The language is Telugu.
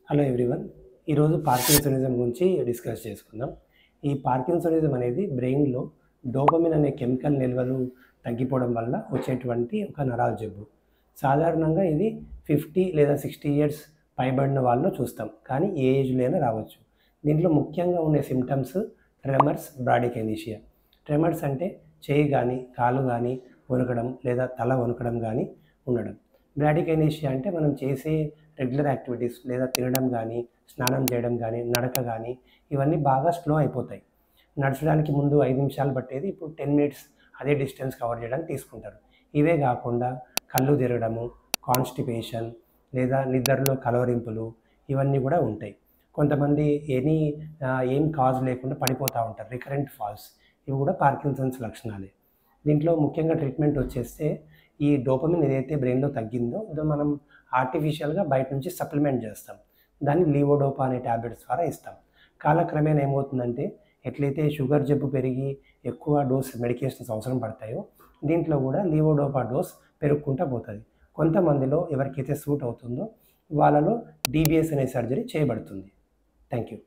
Hello everyone. ఈరోజు పార్కిన్సోనిజం గురించి డిస్కస్ చేసుకుందాం. ఈ పార్కిన్సోనిజం అనేది బ్రెయిన్‌లో డోపమిన్ అనే కెమికల్ నిల్వలు తగ్గిపోవడం వల్ల వచ్చేటువంటి ఒక నరాల జబ్బు. సాధారణంగా ఇది 50 లేదా 60 ఇయర్స్ పైబడిన వాళ్ళలో చూస్తాం. కానీ ఏ ఏజ్‌లో అయినా రావచ్చు. దీంట్లో ముఖ్యంగా ఉండే సింప్టమ్స్ ట్రెమర్స్, బ్రాడికైనీషియా. ట్రెమర్స్ అంటే చేయి గానీ, కాలు గానీ వణకడం లేదా తల వణకడం గానీ ఉండడం. బ్రాడికైనీషియా అంటే మనం చేసే రెగ్యులర్ యాక్టివిటీస్ లేదా తినడం కానీ, స్నానం చేయడం కానీ, నడక కానీ ఇవన్నీ బాగా స్లో అయిపోతాయి. నడచడానికి ముందు 5 నిమిషాలు పట్టేది ఇప్పుడు 10 మినిట్స్ అదే డిస్టెన్స్ కవర్ చేయడానికి తీసుకుంటారు. ఇవే కాకుండా కళ్ళు తిరగడము, కాన్‌స్టిపేషన్ లేదా నిద్రలో కలవరింపులు ఇవన్నీ కూడా ఉంటాయి. కొంతమంది ఏం కాజ్ లేకుండా పడిపోతూ ఉంటారు. రికరెంట్ ఫాల్స్ ఇవి కూడా పార్కిన్సన్స్ లక్షణాలే. దీంట్లో ముఖ్యంగా ట్రీట్మెంట్ వచ్చేస్తే ఈ డోపమిన్ ఏదైతే బ్రెయిన్‌లో తగ్గిందో మనం ఆర్టిఫిషియల్‌గా బయట నుంచి సప్లిమెంట్ చేస్తాం. దాన్ని లీవోడోపా అనే టాబ్లెట్స్ ద్వారా ఇస్తాం. కాలక్రమేణా ఏమవుతుందంటే ఎట్లయితే షుగర్ జబ్బు పెరిగి ఎక్కువ డోస్ మెడికేషన్స్ అవసరం పడతాయో దీంట్లో కూడా లీవోడోపా డోస్ పెరుగుకుంటూ పోతుంది. కొంతమందిలో ఎవరికైతే సూట్ అవుతుందో వాళ్ళలో డీబీఎస్ అనే సర్జరీ చేయబడుతుంది. Thank you.